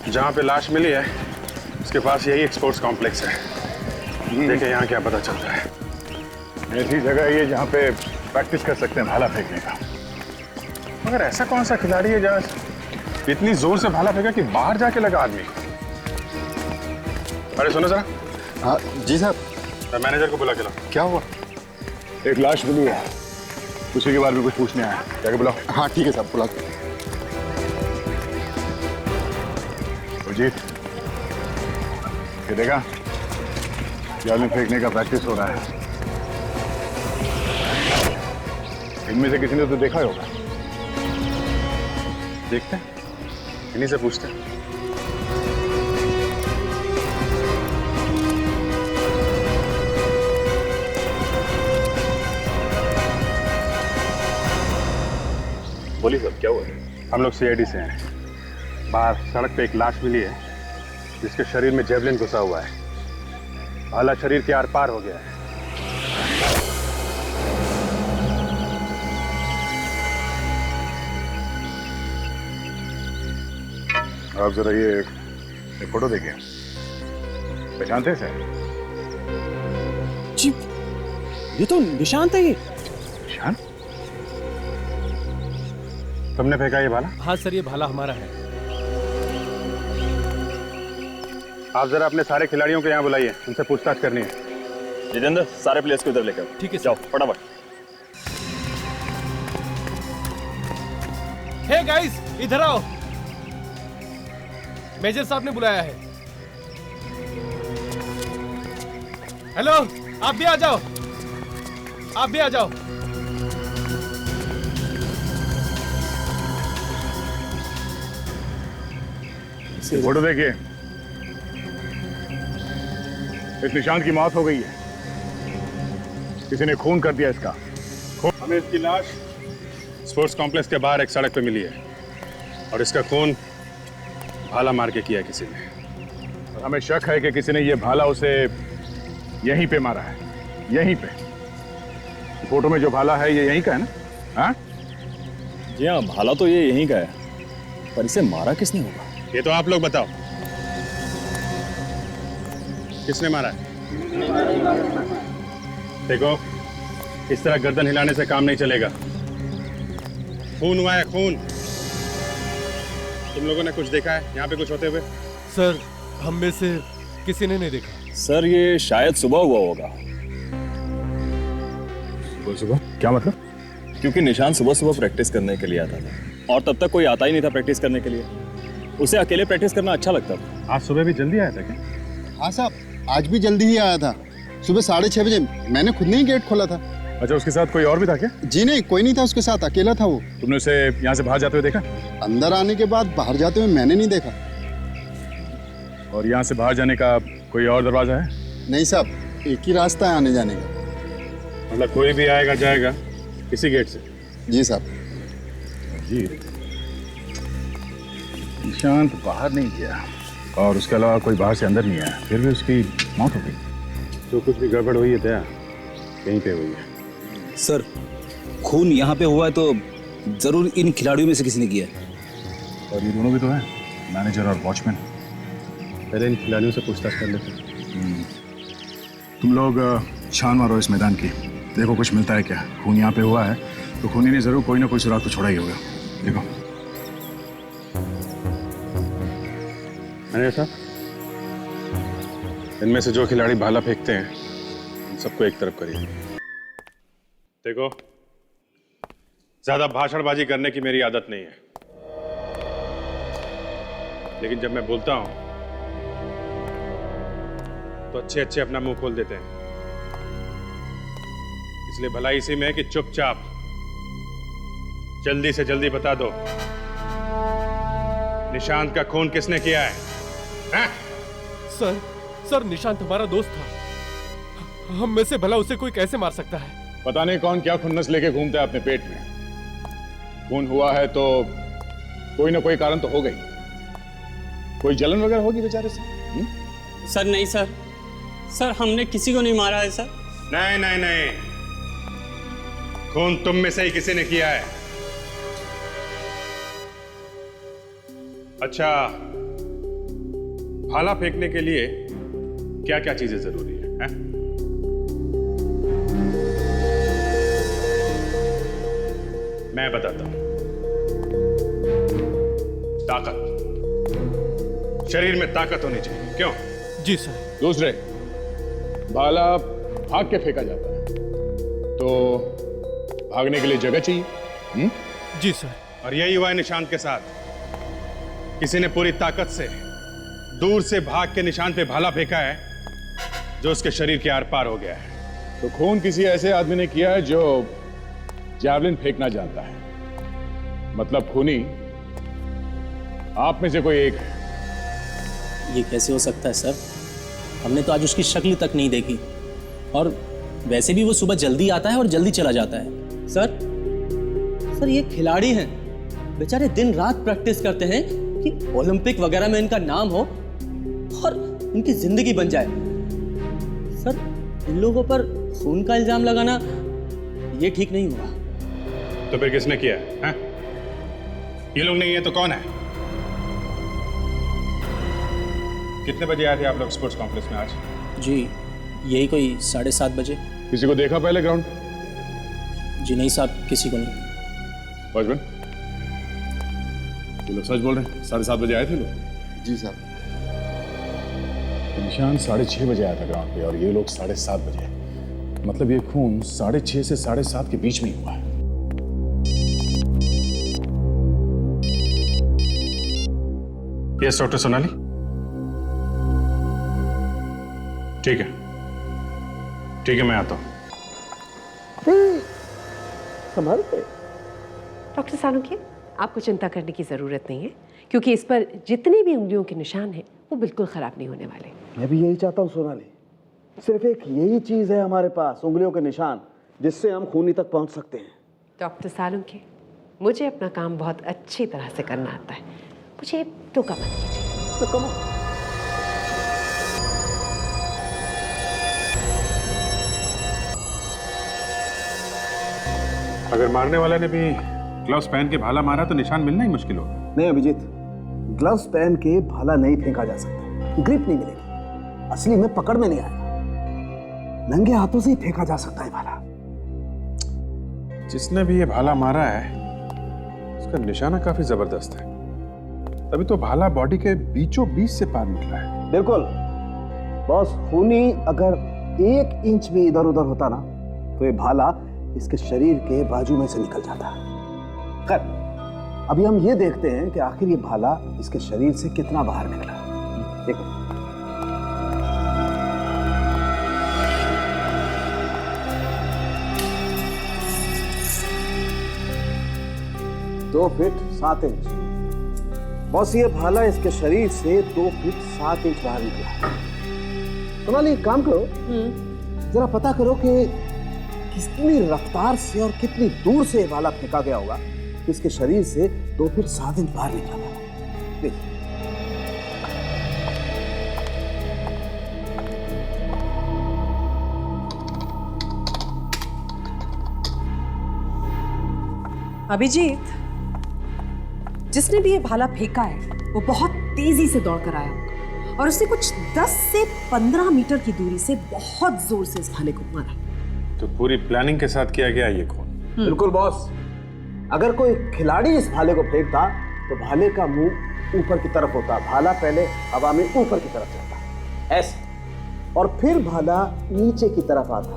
जहाँ पे लाश मिली है उसके पास यही स्पोर्ट्स कॉम्प्लेक्स है। देखें यहाँ क्या पता चलता है। ऐसी जगह है ये जहाँ पे प्रैक्टिस कर सकते हैं भाला फेंकने का। मगर ऐसा कौन सा खिलाड़ी है जहाँ इतनी जोर से भाला फेंका कि बाहर जाके लगा आदमी? अरे सुनो जरा। हाँ जी साहब। मैनेजर को बुला के लाओ। क्या हुआ? एक लाश मिली है, उसी के बारे में कुछ पूछने आया। जाके बुलाओ। हाँ ठीक है साहब, बुला। अजीत, ये देखा जाल फेंकने का प्रैक्टिस हो रहा है। इनमें से किसी ने तो देखा ही होगा। देखते हैं, इन्हीं से पूछते हैं। बोलिए सर, क्या हुआ? हम लोग सीआईडी से हैं। बाहर सड़क पे एक लाश मिली है जिसके शरीर में जेवलिन घुसा हुआ है। भाला शरीर के आर पार हो गया है। आप जरा ये फोटो देखिए, पहचानते हैं सर? जी, ये तो निशांत है। ये निशान? तुमने फेंका ये भाला? हाँ सर, ये भाला हमारा है। आप जरा अपने सारे खिलाड़ियों को यहाँ बुलाइए, उनसे पूछताछ करनी है। जितेंद्र, सारे प्लेयर्स को इधर लेकर ठीक है जाओ फटाफट। हे गाइस, इधर आओ। मेजर साहब ने बुलाया है। हेलो, आप भी आ जाओ। आप भी आ जाओ। फोटो देखिए, इस निशांत की मौत हो गई है। किसी ने खून कर दिया इसका। हमें इसकी लाश स्पोर्ट्स कॉम्प्लेक्स के बाहर एक सड़क पे मिली है और इसका खून भाला मार के किया किसी ने। और हमें शक है कि किसी ने ये भाला उसे यहीं पे मारा है, यहीं पे। फोटो में जो भाला है ये यहीं का है ना? हाँ जी हाँ, भाला तो ये यहीं का है, पर इसे मारा किसने होगा? ये तो आप लोग बताओ, किसने मारा है? देखो, इस तरह गर्दन हिलाने से काम नहीं चलेगा। खून हुआ है, खून। तुम लोगों ने कुछ देखा है यहाँ पे कुछ होते हुए? सर, हम में से किसी ने नहीं देखा। सर, ये शायद सुबह हुआ होगा। सुबह? क्या मतलब? क्योंकि निशान सुबह सुबह प्रैक्टिस करने के लिए आता था और तब तक कोई आता ही नहीं था प्रैक्टिस करने के लिए। उसे अकेले प्रैक्टिस करना अच्छा लगता था। आज सुबह भी जल्दी आया था क्या? हाँ साहब, आज भी जल्दी ही आया था। सुबह 6:30 बजे मैंने खुद नहीं गेट खोला था। अच्छा, उसके साथ कोई और भी था क्या? जी नहीं, कोई नहीं था उसके साथ, अकेला था वो। तुमने उसे यहाँ से बाहर जाते हुए देखा? अंदर आने के बाद बाहर जाते हुए मैंने नहीं देखा। और यहाँ से बाहर जाने का कोई और दरवाजा है? नहीं साहब, एक ही रास्ता है आने जाने का। मतलब कोई भी आएगा जाएगा इसी गेट से? जी साहब। जी, निशांत बाहर नहीं गया और उसके अलावा कोई बाहर से अंदर नहीं आया, फिर भी उसकी मौत हो गई। जो कुछ भी गड़बड़ हुई है दया कहीं पे हुई है। सर, खून यहाँ पे हुआ है तो जरूर इन खिलाड़ियों में से किसी ने किया है। और ये दोनों भी तो हैं, मैनेजर और वॉचमैन। पहले इन खिलाड़ियों से पूछताछ कर लेते हैं। तुम लोग छान मारो इस मैदान की, देखो कुछ मिलता है क्या। खून यहाँ पे हुआ है तो खूनी ने जरूर कोई ना कोई सुराग तो छोड़ा ही होगा। देखो। मैनेजर साहब, इनमें से जो खिलाड़ी भाला फेंकते हैं उन सबको एक तरफ करिए। देखो, ज्यादा भाषणबाजी करने की मेरी आदत नहीं है, लेकिन जब मैं बोलता हूं तो अच्छे अच्छे अपना मुंह खोल देते हैं। इसलिए भलाई इसी में है कि चुपचाप जल्दी से जल्दी बता दो, निशांत का खून किसने किया है? हाँ? सर, निशांत हमारा दोस्त था। हम में से भला उसे कोई कैसे मार सकता है? पता नहीं कौन क्या खुन्नस लेके घूमता है अपने पेट में। खून हुआ है तो कोई ना कोई कारण तो हो गई, कोई जलन वगैरह होगी बेचारे से। सर नहीं सर, हमने किसी को नहीं मारा है सर। नहीं नहीं नहीं, खून तुम में से ही किसी ने किया है। अच्छा, भाला फेंकने के लिए क्या क्या चीजें जरूरी है? मैं बताता हूं। ताकत, शरीर में ताकत होनी चाहिए। क्यों? जी सर। दूसरे, भाला भाग के फेंका जाता है, तो भागने के लिए जगह चाहिए। जी सर। और यही हुआ है निशांत के साथ। किसी ने पूरी ताकत से दूर से भाग के निशांत पे भाला फेंका है जो उसके शरीर के आर पार हो गया है। तो खून किसी ऐसे आदमी ने किया है जो जैवलिन फेंकना जानता है। मतलब खूनी आप में से कोई एक है। ये कैसे हो सकता है सर? हमने तो आज उसकी शक्ल तक नहीं देखी, और वैसे भी वो सुबह जल्दी आता है और जल्दी चला जाता है। सर ये खिलाड़ी हैं, बेचारे दिन रात प्रैक्टिस करते हैं कि ओलंपिक वगैरह में इनका नाम हो और इनकी जिंदगी बन जाए। सर इन लोगों पर खून का इल्जाम लगाना ये ठीक नहीं हुआ। तो फिर किसने किया है? ये लोग नहीं है तो कौन है? कितने बजे आए थे आप लोग स्पोर्ट्स कॉम्प्लेक्स में आज? जी यही कोई 7:30 बजे। किसी को देखा पहले ग्राउंड? जी नहीं साहब, किसी को नहीं। वॉचमैन, ये लोग सच बोल रहे हैं? 7:30 बजे आए थे लोग? जी सर। निशान 6:30 बजे आया था ग्राउंड पे और ये लोग 7:30 बजे। मतलब ये खून 6:30 से 7:30 के बीच में ही हुआ है। Yes doctor Sonali. ठीक है, ठीक है, मैं आता हूं। संभाल के। डॉक्टर सालुंखे, आपको चिंता करने की ज़रूरत नहीं है, क्योंकि इस पर जितने भी उंगलियों के निशान हैं वो बिल्कुल ख़राब नहीं होने वाले। मैं भी यही चाहता हूँ सोनाली। सिर्फ एक यही चीज़ है हमारे पास, उंगलियों के निशान, जिससे हम खूनी तक पहुँच सकते हैं। डॉक्टर सालुंखे, मुझे अपना काम बहुत अच्छी तरह से करना आता है, मुझे टोका मत कीजिए। तो कम अगर मारने वाले ने भी ग्लव्स पहन के भाला मारा तो निशान मिलना ही मुश्किल होगा। नहीं अभिजीत, ग्लव्स पहन के भाला नहीं फेंका जा सकता, ग्रिप नहीं मिलेगी, असली में पकड़ में नहीं आएगा। नंगे हाथों से ही फेंका जा सकता है भाला। जिसने भी ये भाला मारा है उसका निशाना काफी जबरदस्त है, तभी तो भाला बॉडी के बीचों बीच से पार निकला है। बिल्कुल बॉस, खूनी अगर 1 इंच भी इधर उधर होता ना तो ये भाला इसके शरीर के बाजू में से निकल जाता है। खैर, अभी हम ये देखते हैं कि आखिर ये भाला इसके शरीर से कितना बाहर निकला। देखो, दो फीट 7 इंच। बॉस ये भाला इसके शरीर से 2 फीट 7 इंच बाहर निकला। सोनाली एक काम करो, जरा पता करो कि कितनी रफ्तार से और कितनी दूर से ये भाला फेंका गया होगा, इसके शरीर से 2 फीट 7 इंच बाहर निकला था। अभिजीत, जिसने भी ये भाला फेंका है वो बहुत तेजी से दौड़ कर आया होगा और उसने कुछ 10 से 15 मीटर की दूरी से बहुत जोर से इस भाले को मारा। तो पूरी प्लानिंग के साथ किया गया ये खून। बिल्कुल बॉस, अगर कोई खिलाड़ी इस भाले को फेंकता तो भाले का मुंह ऊपर की तरफ होता, भाला पहले हवा में ऊपर की तरफ जाता ऐसे, और फिर भाला नीचे की तरफ आता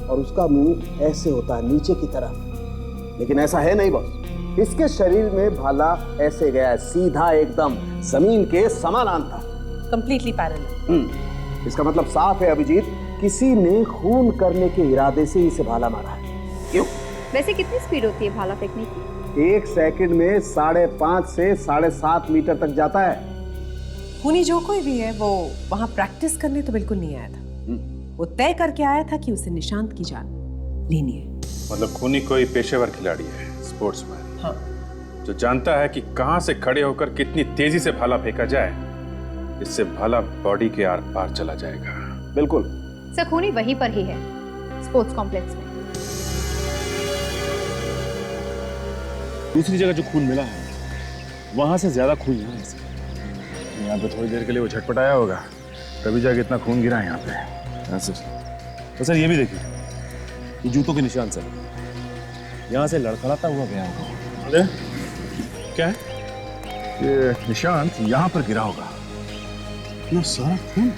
और उसका मुंह ऐसे होता नीचे की तरफ। लेकिन ऐसा है नहीं बॉस, इसके शरीर में भाला ऐसे गया है, सीधा एकदम जमीन के समानांतर, कंप्लीटली पैरेलल। इसका मतलब साफ है अभिजीत, किसी ने खून करने के इरादे से इसे भाला मारा है। क्यों? वैसे कितनी स्पीड होती है भाला फेंकने की? 1 सेकंड में 5.5 से 7.5 मीटर तक जाता है। खूनी जो कोई भी है वो वहां प्रैक्टिस करने तो बिल्कुल नहीं आया था, वो तय करके आया था कि उसे निशांत की जान लेनी है। मतलब खूनी कोई पेशेवर खिलाड़ी है, स्पोर्ट्समैन। हाँ। जो जानता है कि कहां से खड़े होकर कितनी तेजी से भाला फेंका जाए, इससे भाला बॉडी के आर पार चला जाएगा। बिल्कुल सर, खूनी वहीं पर ही है, स्पोर्ट्स कॉम्प्लेक्स में। दूसरी जगह जो खून मिला है वहां से ज्यादा खून यहाँ है। यहाँ पे थोड़ी देर के लिए वो झटपटाया होगा, तभी जाके इतना खून गिरा है यहाँ पे। हाँ सर। तो सर ये भी देखिए, ये जूतों के निशान सर, यहाँ से लड़खड़ाता हुआ गया होगा। अरे क्या है? ये निशान यहाँ पर गिरा होगा। इतना सारा खून?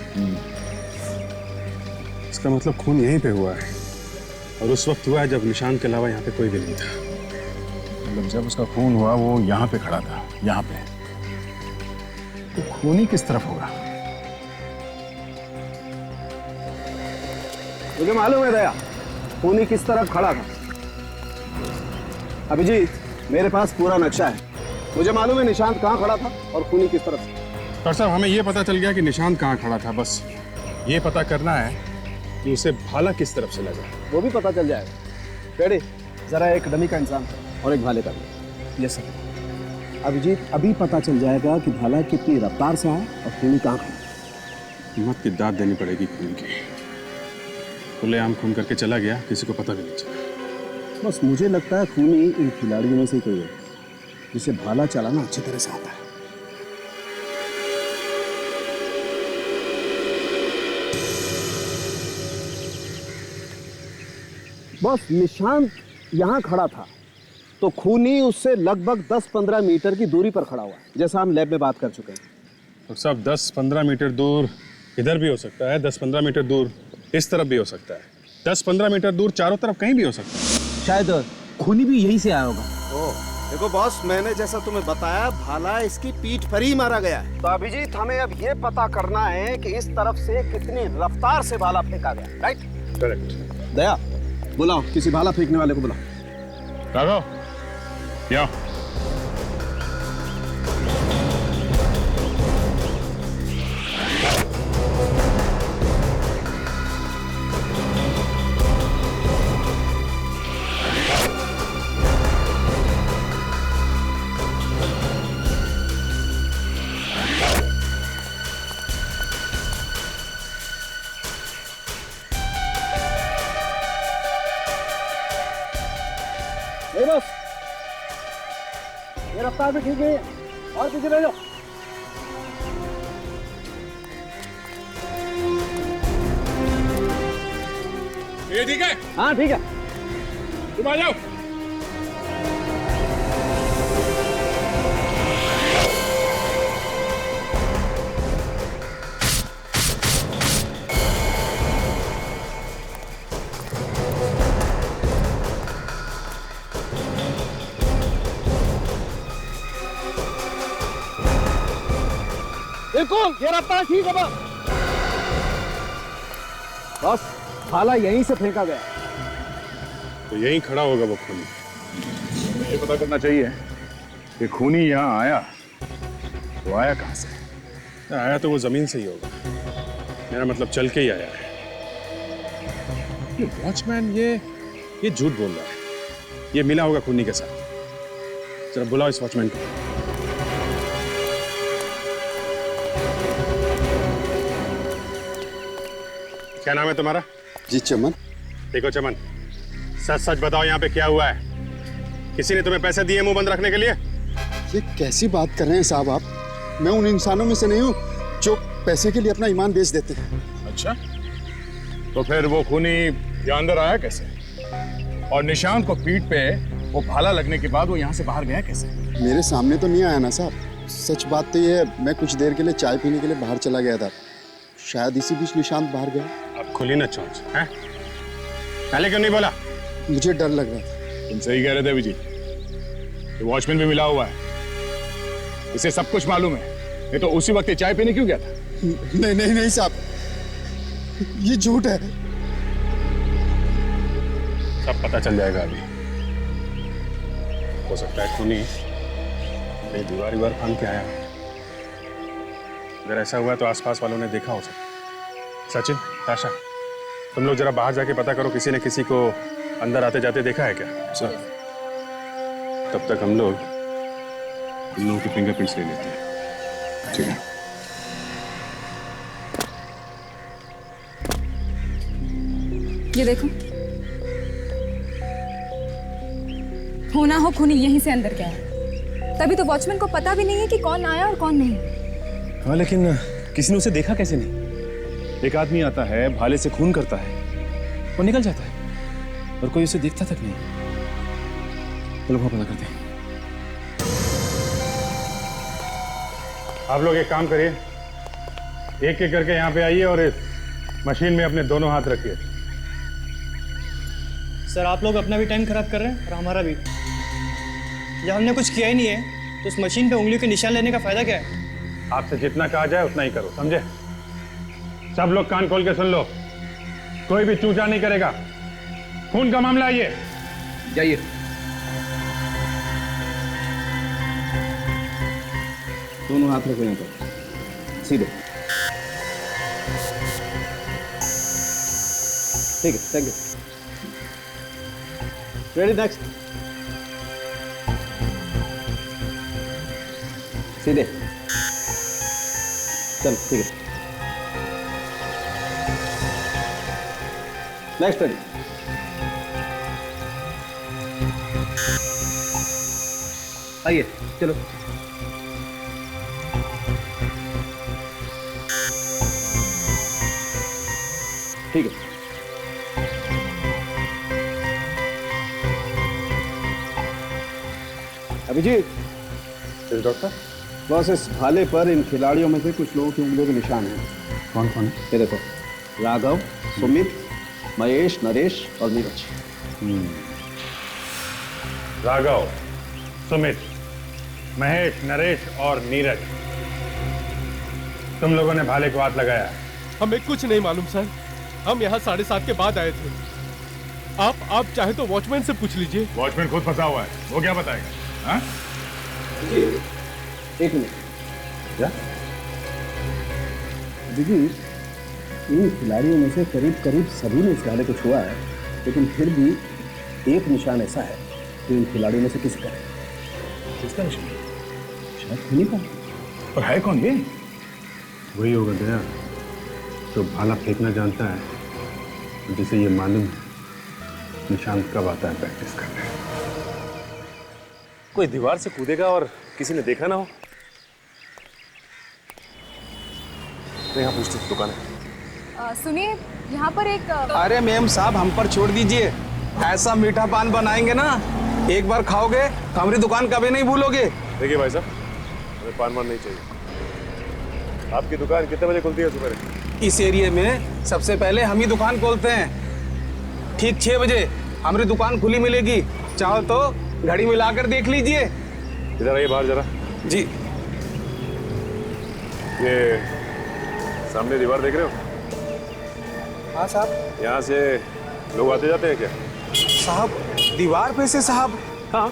इसका मतलब खून यहीं पे हुआ है, और उस वक्त हुआ है जब निशान के अलावा यहाँ पे कोई भी नहीं था। मतलब जब उसका खून हुआ वो यहाँ पे खड़ा था, यहाँ पे। तो खूनी किस तरफ होगा? मुझे मालूम है दया, खूनी किस तरफ खड़ा था। अभिजीत, मेरे पास पूरा नक्शा है। मुझे मालूम है निशांत कहाँ खड़ा था और खूनी किस तरफ से। डॉक्टर साहब, हमें ये पता चल गया कि निशांत कहाँ खड़ा था, बस ये पता करना है कि उसे भाला किस तरफ से लगा। वो भी पता चल जाएगा। रेडी, जरा एक डमी का इंसान और एक भाले का भी। Yes sir. अभिजीत, अभी पता चल जाएगा कि भाला कितनी रफ्तार से है और खूनी कहाँ खड़ा। हिम्मत की दाद देनी पड़ेगी खून की। खुलेआम खून करके चला गया, किसी को पता भी नहीं चला। बस मुझे लगता है खूनी इन खिलाड़ियों में से कोई है जिसे भाला चलाना अच्छी तरह से आता है। बस निशांत यहाँ खड़ा था तो खूनी उससे लगभग 10-15 मीटर की दूरी पर खड़ा हुआ, जैसा हम लैब में बात कर चुके हैं। तो साहब 10-15 मीटर दूर इधर भी हो सकता है, 10-15 मीटर दूर इस तरफ भी हो सकता है, 10-15 मीटर दूर चारों तरफ कहीं भी हो सकता है। शायद खूनी भी यहीं से आया होगा। देखो बॉस, मैंने जैसा तुम्हें बताया, भाला इसकी पीठ पर ही मारा गया है। तो अभिजीत, हमें अब ये पता करना है कि इस तरफ से कितनी रफ्तार से भाला फेंका गया। राइट? करेक्ट। दया, बुलाओ किसी भाला फेंकने वाले को बुलाओ। राघव, या बस ये रफ्तार भी ठीक है, और पीछे ले जाओ। ये ठीक है? हाँ ठीक है। तुम आ जाओ। बिल्कुल, ये रफ्तार ठीक है बस भाला यहीं से फेंका गया। तो यहीं खड़ा होगा वो खूनी। ये पता करना चाहिए कि खूनी यहाँ आया तो आया कहाँ से? आया तो वो जमीन से ही होगा, मेरा मतलब चल के ही आया है। ये वॉचमैन ये झूठ बोल रहा है, ये मिला होगा खूनी के साथ। जरा बुलाओ इस वॉचमैन को। क्या नाम है तुम्हारा? जी चमन। देखो चमन, सच सच बताओ यहाँ पे क्या हुआ है? किसी ने तुम्हें पैसे दिए मुंह बंद रखने के लिए? ये कैसी बात कर रहे हैं साहब आप? मैं उन इंसानों में से नहीं हूँ जो पैसे के लिए अपना ईमान बेच देते हैं। अच्छा, तो फिर वो खूनी यहाँ अंदर आया कैसे? और निशांत को पीठ पे वो भाला लगने के बाद वो यहाँ से बाहर गया कैसे? मेरे सामने तो नहीं आया ना साहब। सच बात तो ये है, मैं कुछ देर के लिए चाय पीने के लिए बाहर चला गया था, शायद इसी बीच निशांत बाहर गया। अब खुली ना चोंच, हैं? पहले क्यों नहीं बोला? मुझे डर लग रहा था। तुम सही कह रहे थे अभिजीत, ये वॉचमैन भी मिला हुआ है, इसे सब कुछ मालूम है। ये तो उसी वक्त ये चाय पीने क्यों गया था? नहीं नहीं नहीं साहब, ये झूठ है। सब पता चल जाएगा अभी। हो सकता है खूनी कहीं दीवार फांद के आया। अगर ऐसा हुआ तो आसपास वालों ने देखा हो सकता। सचिन, ताशा, तुम लोग जरा बाहर जाके पता करो, किसी ने किसी को अंदर आते जाते देखा है क्या? सर, तब तक हम लोग इन लोगों की फिंगरप्रिंट्स ले लेते हैं। ठीक है। ये देखो, होना हो खूनी यहीं से अंदर गया है। तभी तो वॉचमैन को पता भी नहीं है कि कौन आया और कौन नहीं। हाँ, लेकिन किसी ने उसे देखा कैसे नहीं? एक आदमी आता है, भाले से खून करता है और निकल जाता है, और कोई उसे देखता तक नहीं। चलो वहां पता करते हैं। आप लोग एक काम करिए, एक एक करके यहाँ पे आइए और इस मशीन में अपने दोनों हाथ रखिए। सर आप लोग अपना भी टाइम खराब कर रहे हैं और हमारा भी। जब हमने कुछ किया ही नहीं है तो उस मशीन पे उंगलियों के निशान लेने का फायदा क्या है? आपसे जितना कहा जाए उतना ही करो, समझे? सब लोग कान खोल के सुन लो, कोई भी चूचा नहीं करेगा। खून का मामला है ये। जाइए। दोनों हाथ रखो यहाँ पर, सीधे। ठीक है, थैंक यू। Ready, next. सीधे। चल, ठीक है। Next ready. आइए, चलो। ठीक है। अभिजीत। डॉक्टर? बस इस भाले पर इन खिलाड़ियों में से कुछ लोगों की उंगलियों के निशान हैं। कौन कौन है? ये देखो, राघव, सुमित, महेश, नरेश और नीरज। राघव, सुमित, महेश, नरेश और नीरज, तुम लोगों ने भाले को हाथ लगाया है? हमें कुछ नहीं मालूम सर, हम यहाँ 7:30 के बाद आए थे। आप चाहे तो वॉचमैन से पूछ लीजिए। वॉचमैन खुद फंसा हुआ है, वो क्या बताएगा? हाँ? एक मिनट। क्या? देखिए, इन खिलाड़ियों में से करीब करीब सभी ने इस भाले को छुआ है, लेकिन फिर भी एक निशान ऐसा है जो इन खिलाड़ियों में से किसी का है। किसका निशान? शायद खुनी का। और है कौन ये? वही होगा दया, जो भाला फेंकना जानता है, जिसे ये मालूम है निशांत कब आता है प्रैक्टिस करने। कोई दीवार से कूदेगा और किसी ने देखा ना हो? तो यहाँ पूछते हैं, दुकान है। सुनिए, यहाँ पर एक अरे मैम साहब, हम पर छोड़ दीजिए। ऐसा मीठा पान बनाएंगे ना, एक बार खाओगे तो हमारी दुकान कभी नहीं भूलोगे। देखिए भाई साहब, हमें पान वान नहीं चाहिए। आपकी दुकान कितने बजे खुलती है सुबह? इस एरिया में सबसे पहले हम ही दुकान खोलते हैं। ठीक 6 बजे हमारी दुकान खुली मिलेगी। चाहो तो घड़ी मिलाकर देख लीजिए। इधर आइए बाहर जरा। जी। ये सामने दीवार देख रहे हो? हाँ साहब। यहाँ से लोग आते जाते हैं क्या? साहब, दीवार पे से साहब? हाँ,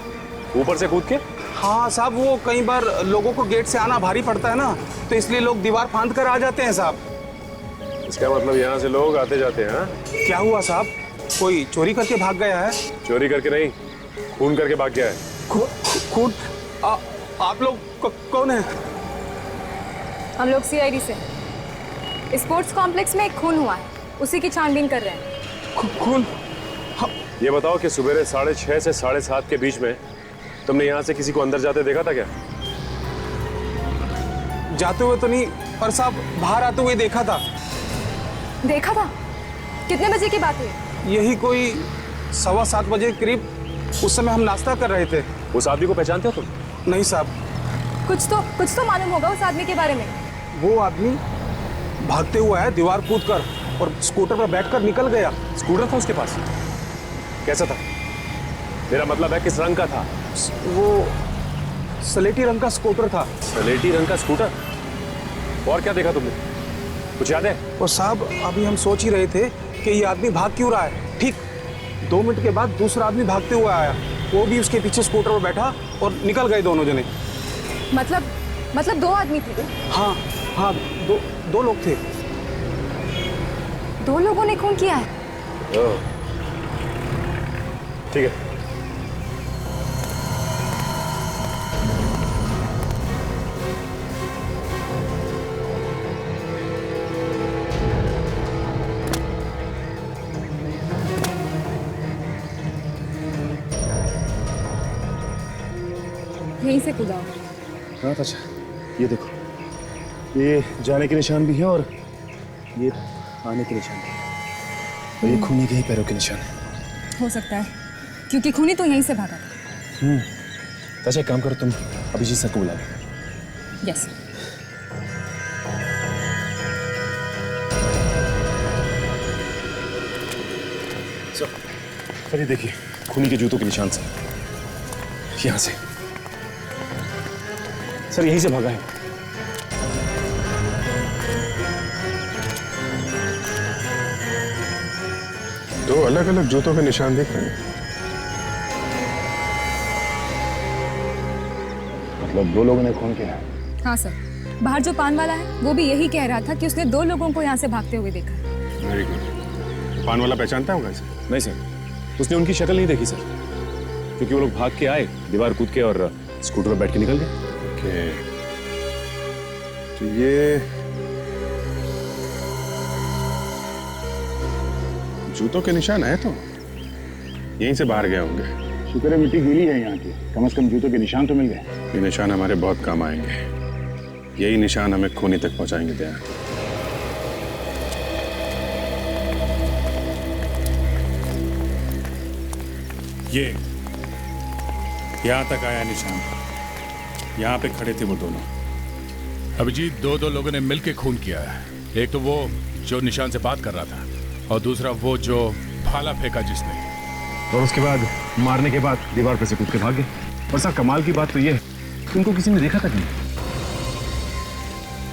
ऊपर से कूद के? हाँ साहब, वो कई बार लोगों को गेट से आना भारी पड़ता है ना, तो इसलिए लोग दीवार फांद कर आ जाते हैं साहब। इसका मतलब यहाँ से लोग आते जाते हैं? हाँ? क्या हुआ साहब, कोई चोरी करके भाग गया है? चोरी करके नहीं, खून करके भाग गया है। खून? आप लोग कौन है? हम लोग CID से। स्पोर्ट्स कॉम्प्लेक्स में एक खून हुआ है, उसी की छानबीन कर रहे हैं। खून? ये बताओ कि सुबह 6:30 से 7:30 के बीच में तुमने यहाँ से किसी को अंदर जाते देखा था क्या? जाते हुए तो नहीं, पर साहब बाहर आते हुए देखा था। देखा था? कितने बजे की बात है? यही कोई 7:15 बजे के करीब। उस समय हम नाश्ता कर रहे थे। उस आदमी को पहचानते हो तुम? नहीं साहब। कुछ तो मालूम होगा उस आदमी के बारे में। वो आदमी भागते हुआ है दीवार कूदकर, और स्कूटर पर बैठकर निकल गया। स्कूटर था उसके पास? कैसा था? मेरा मतलब है किस रंग का था? वो सलेटी रंग का स्कूटर था। सलेटी रंग का स्कूटर? और क्या देखा तुमने, कुछ याद है? और साहब, अभी हम सोच ही रहे थे कि ये आदमी भाग क्यों रहा है। ठीक 2 मिनट के बाद दूसरा आदमी भागते हुए आया, वो भी उसके पीछे स्कूटर पर बैठा और निकल गए दोनों जने। मतलब 2 आदमी थे? हाँ, दो लोग थे। 2 लोगों ने खून किया है? ठीक है। यहीं से कूदा। हाँ, अच्छा ये देखो, ये जाने के निशान भी है और ये आने के निशान भी है। और ये खूनी के ही पैरों के निशान है। हो सकता है, क्योंकि खूनी तो यहीं से भागा था। ताशा एक काम करो, तुम अभिजीत सर को बुला लो। यस। सर ये देखिए, खूनी के जूतों के निशान से, यहाँ से। सर यहीं से भागा है। दो अलग अलग जूतों के निशान दिख रहे हैं। मतलब दो लोगों ने खून किया? हाँ सर, बाहर जो पान वाला है वो भी यही कह रहा था कि उसने 2 लोगों को यहाँ से भागते हुए देखा। Very good. पान वाला पहचानता होगा इसे? नहीं सर, उसने उनकी शक्ल नहीं देखी सर, क्योंकि वो लोग भाग के आए, दीवार कूद के और स्कूटर पर बैठ के निकल गए। ओके, तो ये जूतों के निशान है तो यहीं से बाहर गए होंगे। शुक्र है मिट्टी गीली है यहाँ की, कम से कम जूतों के निशान तो मिल गए। ये निशान हमारे बहुत काम आएंगे। यही निशान हमें खूनी तक पहुंचाएंगे। दया, ये यहां तक आया निशान। यहां पे खड़े थे वो दोनों। अभिजीत, दो लोगों ने मिलकर खून किया है। एक तो वो जो निशान से बात कर रहा था, और दूसरा वो जो भाला फेंका जिसने। और उसके बाद मारने के बाद दीवार पे से कूद के भाग गए। और सर कमाल की बात तो ये है कि उनको किसी ने देखा तक नहीं।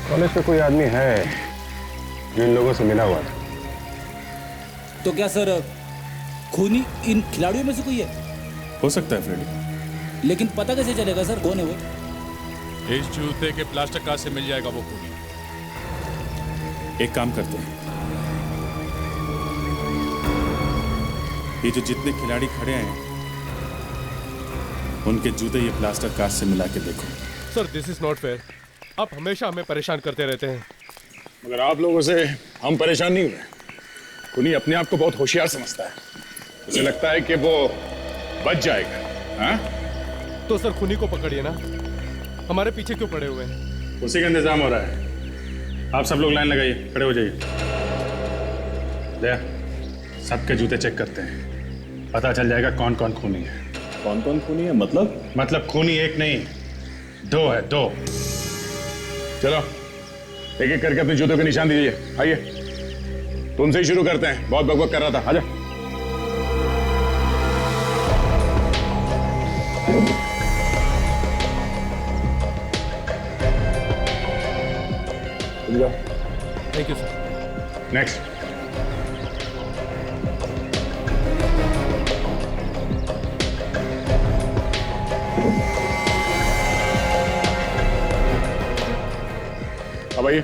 कॉलेज पे कोई आदमी है जो इन लोगों से मिला हुआ था। तो क्या सर खूनी इन खिलाड़ियों में से कोई है? हो सकता है फ्रेडी, लेकिन पता कैसे चलेगा सर कौन है वो? इस जूते के प्लास्टर कास्ट से मिल जाएगा वो खूनी। एक काम करते हैं, ये जो जितने खिलाड़ी खड़े हैं उनके जूते ये प्लास्टर कास्ट से मिला के देखो। Sir this is not fair. आप हमेशा हमें परेशान करते रहते हैं। मगर आप लोगों से हम परेशान नहीं हुए। खूनी अपने आप को बहुत होशियार समझता है। उसे लगता है कि वो बच जाएगा। हाँ? तो सर खूनी को पकड़िए ना, हमारे पीछे क्यों पड़े हुए हैं? उसी का इंतजाम हो रहा है। आप सब लोग लाइन लगाइए, खड़े हो जाइए। दया, सबके जूते चेक करते हैं, पता चल जाएगा कौन कौन खूनी है। कौन कौन खूनी है? मतलब खूनी एक नहीं, 2 है, 2। चलो एक एक करके अपने जूतों के निशान दीजिए। आइए, तुमसे ही शुरू करते हैं। बहुत बकबक कर रहा था, आजा। Thank you sir. नेक्स्ट। अब आइए।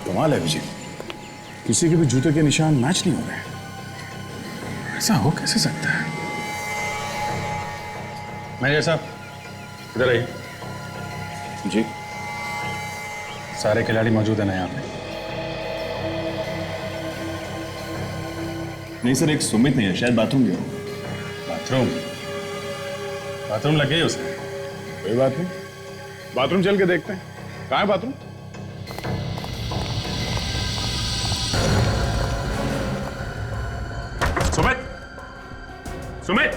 कमाल है विजय, किसी के भी जूते के निशान मैच नहीं हो रहे। ऐसा हो कैसे सकता है? मैनेजर साहब इधर आइए। जी सारे खिलाड़ी मौजूद हैं ना यहाँ पे? नहीं सर, एक सुमित नहीं है, शायद बाथरूम गया हो। बाथरूम लग गई उसे? कोई बात नहीं, बाथरूम चल के देखते हैं। कहाँ है बाथरूम? सुमित, सुमित,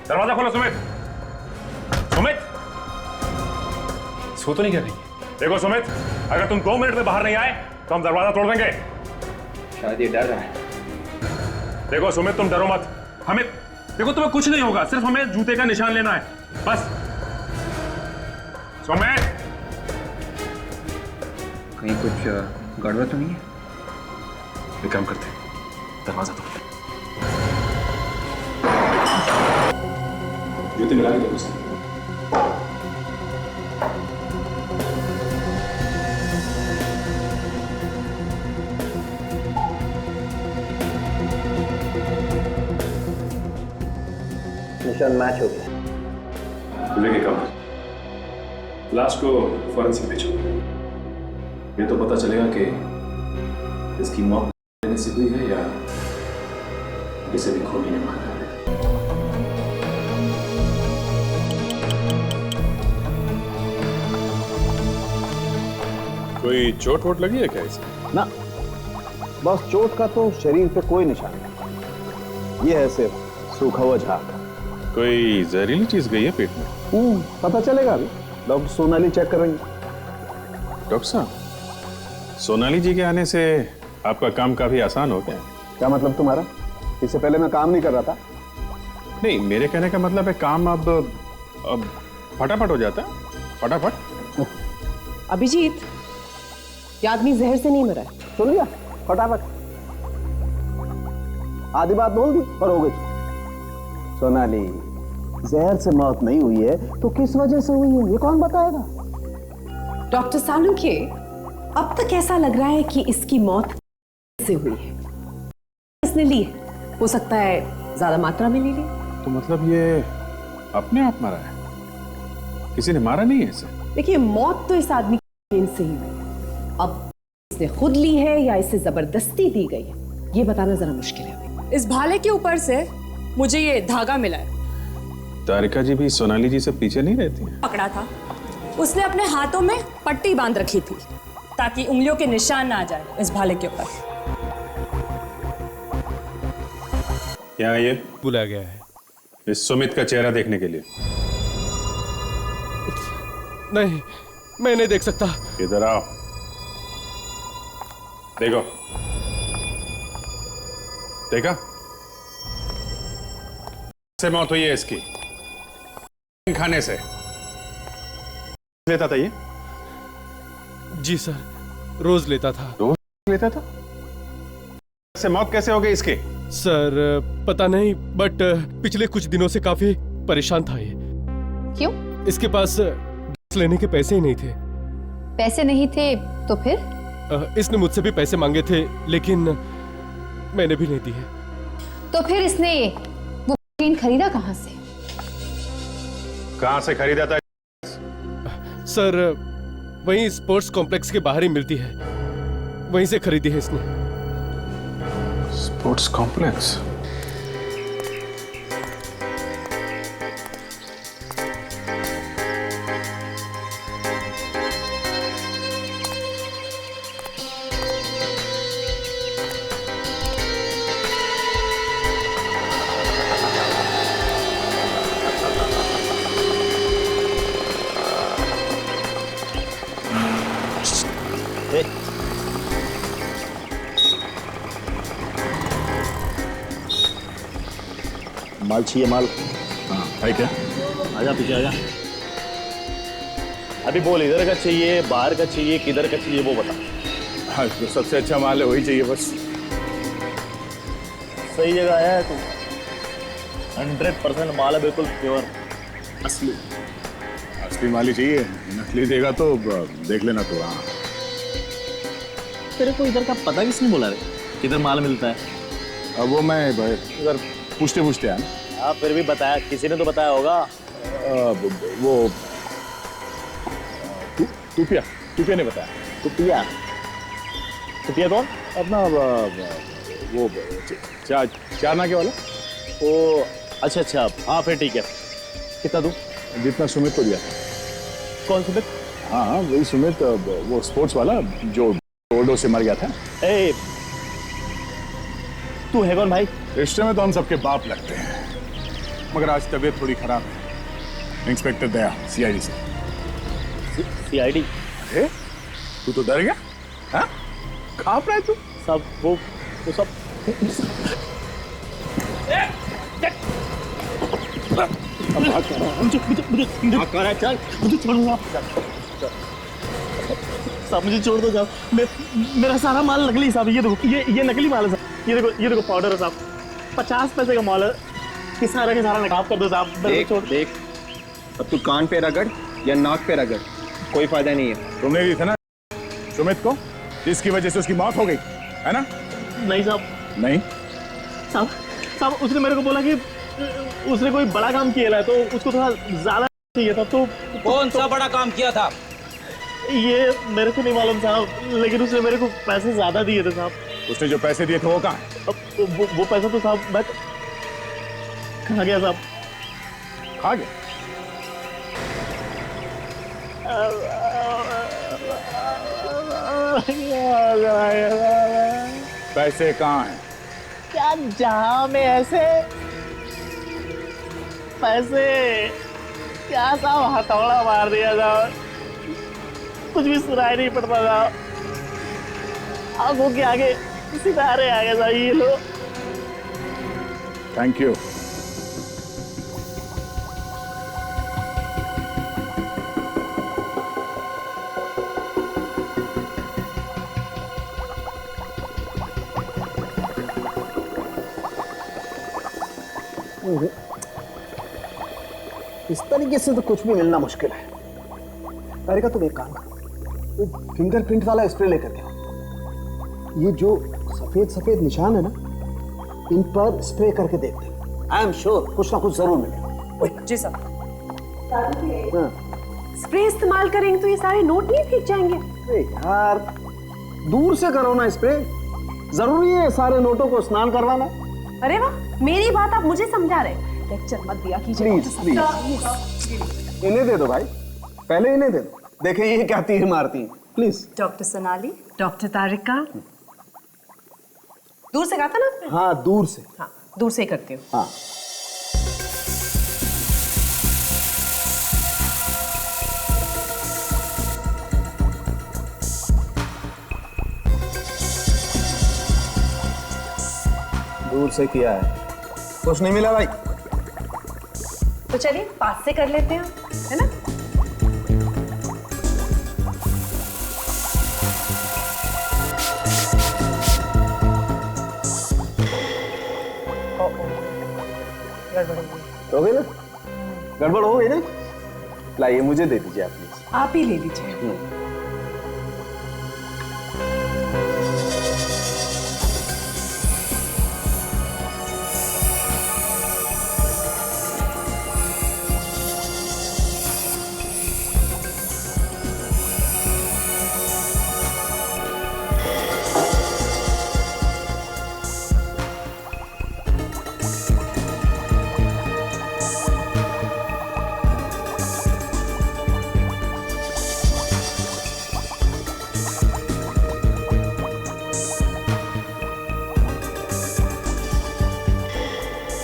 दरवाजा खोलो। सुमित, सुमित, सो तो नहीं कर रही? देखो सुमित, अगर तुम 2 मिनट में बाहर नहीं आए तो हम दरवाजा तोड़ देंगे। शायद ये डर रहा है। देखो सुमित, तुम डरो मत। हमें देखो, तुम्हें कुछ नहीं होगा, सिर्फ हमें जूते का निशान लेना है, बस। सुमित, कहीं कुछ गड़बड़ तो नहीं है? एक काम करते हैं, दरवाजा तोड़ दे। जूते मिला के दो उसे। निशान मैच हो गया। लेके काम लास्ट को फॉरेंसिक भेजो। ये तो पता चलेगा कि इसकी मौत देने से हुई है या इसे भी खोली ने मारा है। कोई चोट वोट लगी है क्या इसे? ना, बस चोट का तो शरीर पे कोई निशान नहीं, ये है सिर्फ सूखा हुआ झाग। कोई जहरीली चीज गई है पेट में? पता चलेगा अभी, डॉक्टर सोनाली चेक करेंगे। डॉक्टर साहब, सोनाली जी के आने से आपका काम काफी आसान हो गया। क्या मतलब तुम्हारा? इससे पहले मैं काम नहीं कर रहा था? नहीं, मेरे कहने का मतलब है काम अब फटाफट हो जाता है, फटाफट। अभिजीत, ये आदमी जहर से नहीं मरा है। सुन लिया? फटाफट आधी बात बोल दी और हो गई। सोनाली, जहर से मौत नहीं हुई है तो किस वजह से हुई है ये कौन बताएगा? डॉक्टर सालुंखे, अब तक ऐसा लग रहा है कि इसकी मौत से हुई है। इसने ली है, हो सकता है ज्यादा मात्रा में ले ली। तो मतलब ये अपने आप मरा है, किसी ने मारा नहीं है इसे? देखिए, मौत तो इस आदमी की नींद से ही हुई। अब इसने खुद ली है या इसे जबरदस्ती दी गई है, ये बताना जरा मुश्किल है। इस भाले के ऊपर से मुझे ये धागा मिला है। तारिका जी भी सोनाली जी से पीछे नहीं रहती हैं? पकड़ा था, उसने अपने हाथों में पट्टी बांध रखी थी ताकि उंगलियों के निशान ना आ जाए इस भाले के ऊपर। यहाँ ये बुलाया गया है। इस सुमित का चेहरा देखने के लिए। नहीं, मैं नहीं देख सकता। इधर आओ, देखो। देखा? से मौत हुई है इसकी, खाने से। लेता था ये? जी सर, रोज लेता था। रोज लेता था? से मौत कैसे हो गई इसकी? सर पता नहीं, बट पिछले कुछ दिनों से काफी परेशान था ये। क्यों? इसके पास लेने के पैसे ही नहीं थे। पैसे नहीं थे तो फिर? इसने मुझसे भी पैसे मांगे थे, लेकिन मैंने भी नहीं दिए। तो फिर इसने वो मशीन खरीदा कहाँ से? कहां से खरीदा था? सर वहीं स्पोर्ट्स कॉम्प्लेक्स के बाहर ही मिलती है, वहीं से खरीदी है इसने। Sports complex? माल चाहिए, माल। हाँ है क्या? आजा पीछे आजा। अभी बोल, इधर का चाहिए, बाहर का चाहिए, किधर का चाहिए वो बता। हाँ, जो सबसे अच्छा माल है वही चाहिए बस। सही जगह आया है तू। 100% माल है, बिल्कुल प्योर असली। असली माल ही चाहिए, नकली देगा तो देख लेना तू। हाँ, तेरे को इधर का पता किसने बोला रे, किधर माल मिलता है? अब वो मैं इधर पूछते पूछते आया। हाँ, फिर भी बताया, किसी ने तो बताया होगा। वो टूपिया ने बताया। टुपिया? टुपिया कौन? अपना वो चार के वाला। ओ अच्छा अच्छा, हाँ फिर ठीक है। कितना दूं? जितना सुमित को दिया। कौन सुमित? हाँ वही सुमित, वो स्पोर्ट्स वाला जो ओवरडोज से मर गया था। ए, तू है कौन भाई? रिश्ते में तो हम सबके बाप लगते हैं, मगर आज तबीयत थोड़ी खराब है। इंस्पेक्टर दया, सीआईडी से। सीआईडी? अरे तू तो डर गया? हाँ, खाप रहा है तू? सब वो सब मुझे छोड़ दो साहब। मेरा सारा माल नकली साहब। ये देखो, ये नकली माल है साहब। ये देखो पाउडर है साहब, 50 पैसे का माल है। कि सारा नकाब कर दो साहब। देख, अब तू कान पे रगड़ या नाक पे रगड़, कोई फायदा नहीं है। तुमने भी था ना सुमित को, जिसकी वजह से उसकी मौत हो गई, है ना? नहीं साहब, नहीं साहब उसने मेरे को बोला कि उसने कोई बड़ा काम किया है तो उसको थोड़ा ज्यादा चाहिए था। तो कौन सा बड़ा काम किया था? ये मेरे को नहीं मालूम साहब, लेकिन उसने मेरे को पैसे ज्यादा दिए थे साहब। उसने जो पैसे दिए थे वो कहाँ है? वो पैसा तो साहब मैं खा गया साहब। खा गया? पैसे कहाँ हैं? क्या जहां में ऐसे पैसे, क्या साहब हथौड़ा मार दिया साहब, कुछ भी सुनाई नहीं पड़ता साहब। आंखों के आगे सितारे आ गए साहब ये लो। Thank you. इस तरीके से तो कुछ भी मिलना मुश्किल है। तारिका तुम एक काम करो, वो फिंगरप्रिंट वाला स्प्रे लेकर के आओ। ये जो सफेद सफेद निशान है ना, इन पर स्प्रे करके देखते हैं। आई एम श्योर कुछ ना कुछ जरूर मिलेगा। जी सर। स्प्रे इस्तेमाल करेंगे तो ये सारे नोट नहीं फेंक जाएंगे? अरे यार दूर से करो ना स्प्रे, जरूरी है सारे नोटों को स्नान करवाना? अरे वाह, मेरी बात आप मुझे समझा रहे। लेक्चर मत दिया कीजिए। प्लीज प्लीज इन्हें दे दो भाई, पहले इन्हें दे दो, देखें ये क्या तीर मारती हैं। प्लीज। डॉक्टर सोनाली, डॉक्टर तारिका, दूर से कहा था ना आपने? हाँ दूर से। हाँ दूर से ही करती हूँ। हाँ दूर से किया है, कुछ नहीं मिला भाई। तो चलिए पास से कर लेते हैं, है ना? हो गई ना? गड़बड़ हो गई ना? लाइए मुझे दे दीजिए आप प्लीज। आप ही ले लीजिए।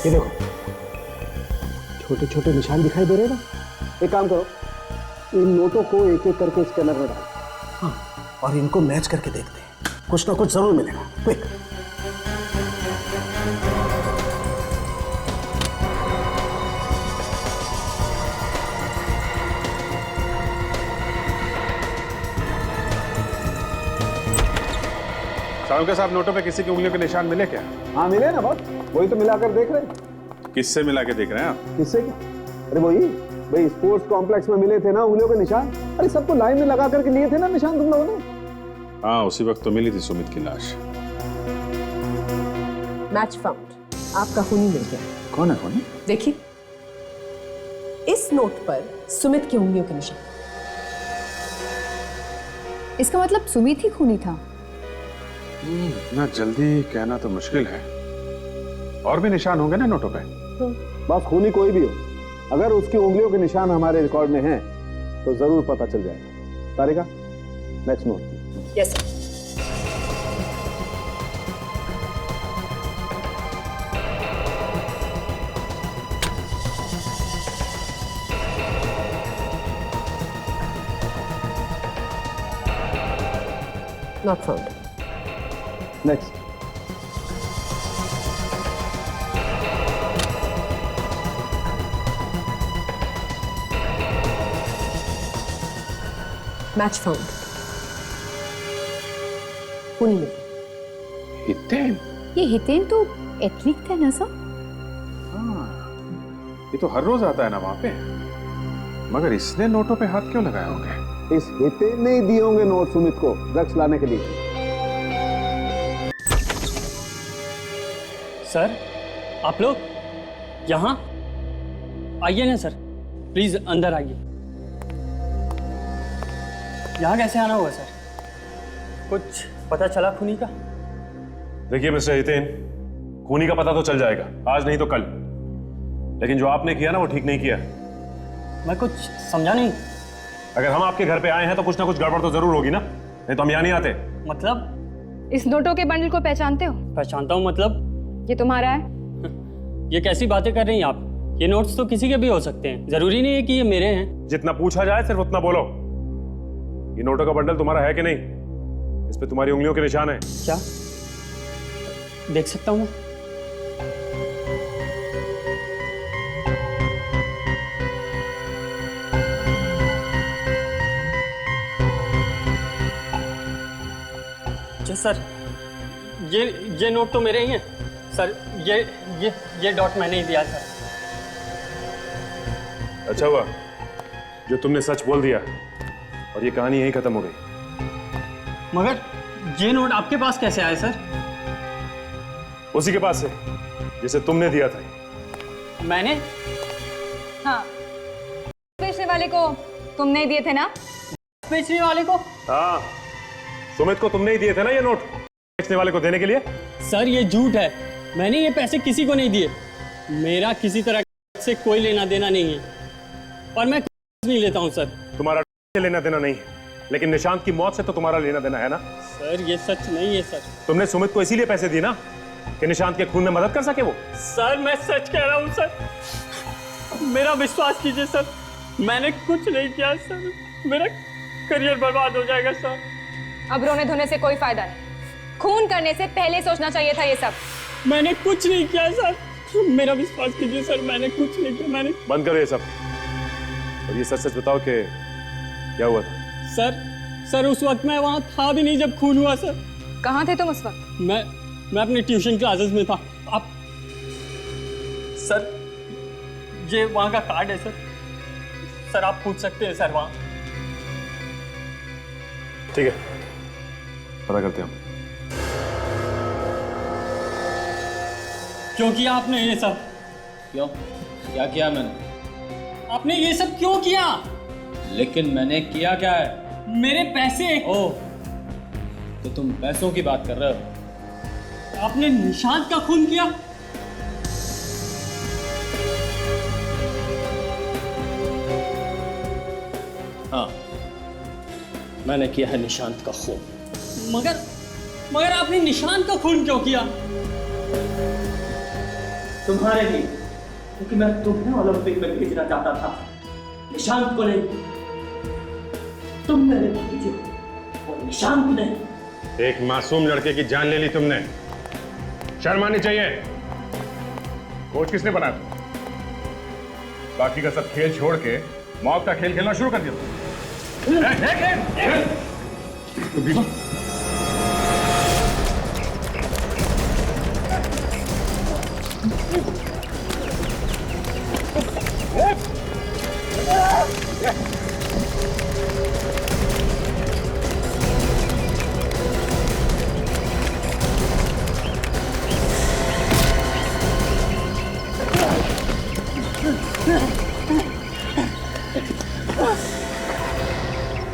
ये देखो छोटे छोटे निशान दिखाई दे रहे हैं ना? एक काम करो, इन नोटों को एक एक करके स्कैनर में डालो। हाँ, और इनको मैच करके देखते हैं, कुछ ना कुछ जरूर मिलेगा। क्विक। साहब साहब नोटों पे किसी की उंगलियों के निशान मिले क्या? हाँ मिले ना, बहुत वही तो मिलाकर देख रहे हैं। किससे मिला के देख रहे हैं आप? किससे क्या? अरे वही भाई स्पोर्ट्स कॉम्प्लेक्स में मिले थे ना उंगलियों के निशान। अरे सबको लाइन में लगा करके लिए थे ना निशान तुम लोगों ने। हाँ उसी वक्त तो मिली थी सुमित की लाश। मैच फाउंड, आपका खूनी मिल गया। कौन है खूनी? देखिए इस नोट पर सुमित की उंगलियों के निशान। इसका मतलब सुमित ही खूनी था। ना जल्दी कहना तो मुश्किल है, और भी निशान होंगे ना नोटों पे। बस खूनी कोई भी हो, अगर उसकी उंगलियों के निशान हमारे रिकॉर्ड में हैं तो जरूर पता चल जाएगा। तारिका next note. Yes sir. Not found. Next. Match found. खूनी मिल गया। हितेन? ये हितेन तो एथलीट था ना सर? हाँ, ये तो हर रोज आता है ना वहां पे, मगर इसने नोटों पे हाथ क्यों लगाए होंगे? इस हितेन ने ही दिए होंगे नोट सुमित को ड्रग्स लाने के लिए। सर आप लोग यहाँ आइए ना सर, प्लीज अंदर आइए। यहाँ कैसे आना हुआ सर? कुछ पता चला खूनी का? देखिए मिस्टर हितेन, खूनी का पता तो चल जाएगा, आज नहीं तो कल। लेकिन जो आपने किया ना वो ठीक नहीं किया। मैं कुछ समझा नहीं। अगर हम आपके घर पे आए हैं तो कुछ ना कुछ गड़बड़ तो जरूर होगी ना, नहीं तो हम यहाँ नहीं आते। मतलब? इस नोटों के बंडल को पहचानते हो? पहचानता हूँ मतलब? ये तुम्हारा है? ये कैसी बातें कर रही हैं आप? ये नोट्स तो किसी के भी हो सकते हैं, जरूरी नहीं है कि ये मेरे हैं। जितना पूछा जाए सिर्फ उतना बोलो। ये नोटों का बंडल तुम्हारा है कि नहीं? इस पे तुम्हारी उंगलियों के निशान है। क्या देख सकता हूँ मैं? सर ये नोट तो मेरे ही हैं सर। ये डॉट मैंने ही दिया सर। अच्छा हुआ जो तुमने सच बोल दिया और ये कहानी यहीं खत्म हो गई। मगर ये नोट आपके पास कैसे आए सर? उसी के पास से जिसे तुमने दिया था। मैंने? हाँ, बेचने वाले को तुमने ही दिए थे ना? बेचने वाले को? हाँ, सुमित को तुमने ही दिए थे ना ये नोट बेचने वाले को देने के लिए। सर ये झूठ है, मैंने ये पैसे किसी को नहीं दिए। मेरा किसी तरह से कोई लेना देना नहीं है और मैं कुछ नहीं लेता हूँ सर। तुम्हारा लेना देना नहीं है, लेकिन निशांत की मौत से तो तुम्हारा लेना देना है ना। सर ये सच नहीं है सर। तुमने सुमित को इसीलिए पैसे दिए ना कि निशांत के खून में मदद कर सके वो। सर मैं सच कह रहा हूँ सर, मेरा विश्वास कीजिए सर, मैंने कुछ नहीं किया सर। मेरा करियर बर्बाद हो जाएगा सर। अब रोने धोने से कोई फायदा नहीं, खून करने से पहले सोचना चाहिए था ये सब। मैंने कुछ नहीं किया सर, मेरा विश्वास कीजिए सर, मैंने कुछ नहीं किया। मैंने बंद करो ये सब और ये सच सच बताओ कि क्या हुआ था। सर उस वक्त मैं वहां था भी नहीं जब खून हुआ सर। कहाँ थे तुम उस वक्त? मैं अपनी ट्यूशन क्लासेस में था। आप सर ये वहां का कार्ड है सर आप पूछ सकते हैं सर वहां। ठीक है, पता करते हैं। क्यों किया आपने ये सब? क्यों? क्या किया मैंने? आपने ये सब क्यों किया? लेकिन मैंने किया क्या है? मेरे पैसे। ओह, तो तुम पैसों की बात कर रहे हो? आपने निशांत का खून किया? हाँ, मैंने किया है निशांत का खून। मगर आपने निशांत का खून क्यों किया? तुम्हारे लिए, क्योंकि मैं तुम्हें ओलंपिक में भेजना चाहता था, निशांत को नहीं। तुम मेरे भतीजे और निशांत को नहीं। एक मासूम लड़के की जान ले ली तुमने, शर्म आनी चाहिए। कोच किसने बनाया तुम? बाकी का सब खेल छोड़ के मौत का खेल खेलना शुरू कर दिया तुम।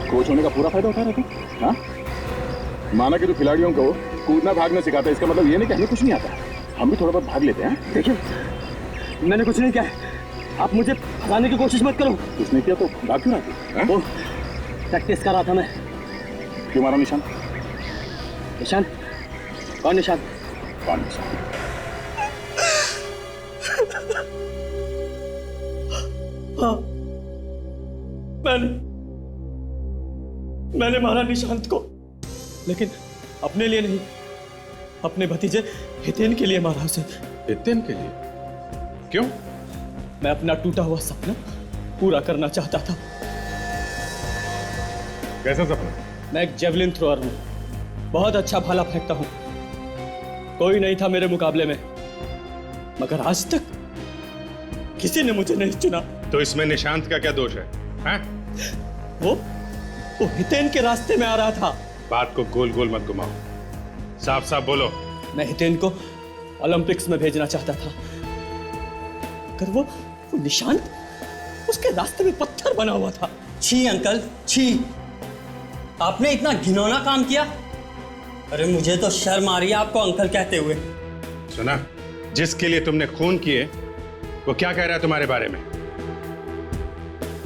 कोच होने का पूरा फायदा उठा रहे थे। हाँ, माना कि तू खिलाड़ियों को कूदना भागना सिखाता है, इसका मतलब ये नहीं कि हमें कुछ नहीं आता। हम भी थोड़ा बहुत भाग लेते हैं। देखिए, मैंने कुछ नहीं किया, आप मुझे फंसाने की कोशिश मत करो। कुछ नहीं किया तो भाग क्यों रहा? वो प्रैक्टिस कर रहा था मैं। क्यों मारा निशान? निशान? कौन निशान? कौन निशान? हाँ, मैंने मारा निशांत को, लेकिन अपने लिए नहीं, अपने भतीजे हितेन के लिए मारा उसे। हितेन के लिए? क्यों? मैं अपना टूटा हुआ सपना पूरा करना चाहता था। कैसा सपना? मैं एक जेवलिन थ्रोअर हूं, बहुत अच्छा भाला फेंकता हूं। कोई नहीं था मेरे मुकाबले में, मगर आज तक किसी ने मुझे नहीं चुना। तो इसमें निशांत का क्या दोष है? हैं? वो हितेन के रास्ते में आ रहा था। बात को गोल गोल मत घुमाओ, साफ साफ बोलो। मैं हितेन को ओलंपिक्स में भेजना चाहता था, मगर वो निशांत उसके रास्ते में पत्थर बना हुआ था। छी अंकल छी, आपने इतना घिनौना काम किया। अरे मुझे तो शर्म आ रही है आपको अंकल कहते हुए। सुना, जिसके लिए तुमने खून किए वो क्या कह रहा है तुम्हारे बारे में?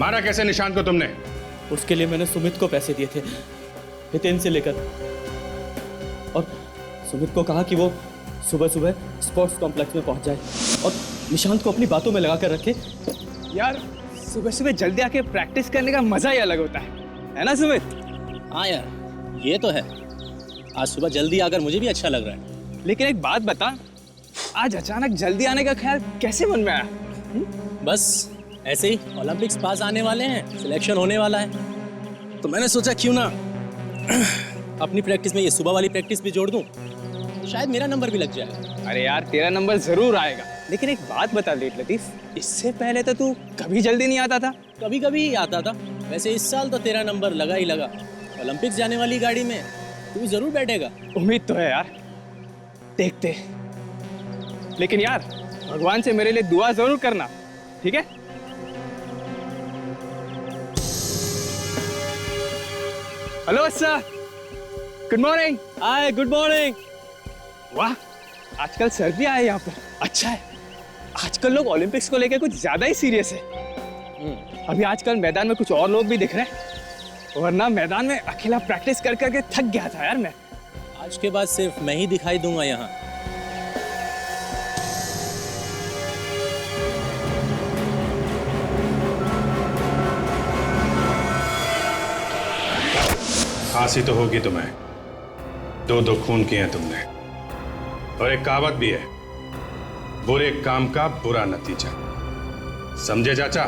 मारा कैसे निशांत को तुमने? उसके लिए मैंने सुमित को पैसे दिए थे, हितेन से लेकर, और सुमित को कहा कि वो सुबह सुबह स्पोर्ट्स कॉम्प्लेक्स में पहुंच जाए और निशांत को अपनी बातों में लगा कर रखे। यार सुबह सुबह जल्दी आके प्रैक्टिस करने का मजा ही अलग होता है ना सुमित? हाँ यार, ये तो है। आज सुबह जल्दी आकर मुझे भी अच्छा लग रहा है। लेकिन एक बात बता, आज अचानक जल्दी आने का ख्याल कैसे मन में आया? बस ऐसे ही, ओलंपिक्स पास आने वाले हैं, सिलेक्शन होने वाला है, तो मैंने सोचा क्यों ना अपनी प्रैक्टिस में ये सुबह वाली प्रैक्टिस भी जोड़ दूं, शायद मेरा नंबर भी लग जाएगा। अरे यार तेरा नंबर जरूर आएगा, लेकिन एक बात बता लेट लतीफ, इससे पहले तो तू कभी जल्दी नहीं आता था। कभी कभी ही आता था। वैसे इस साल तो तेरा नंबर लगा ही लगा। ओलंपिक्स जाने वाली गाड़ी में तू जरूर बैठेगा। उम्मीद तो है यार, देखते। लेकिन यार भगवान से मेरे लिए दुआ जरूर करना, ठीक है? Hello sir, good morning. Hi, good morning. वाह, आजकल सर भी आए यहाँ पर। अच्छा है, आजकल लोग ओलंपिक्स को लेकर कुछ ज्यादा ही सीरियस है। अभी आजकल मैदान में कुछ और लोग भी दिख रहे हैं, वरना मैदान में अकेला प्रैक्टिस कर करके थक गया था यार मैं। आज के बाद सिर्फ मैं ही दिखाई दूंगा यहाँ। फांसी तो होगी तुम्हें, दो दो खून किए हैं तुमने। और एक कहावत भी है, बुरे काम का बुरा नतीजा। समझे चाचा?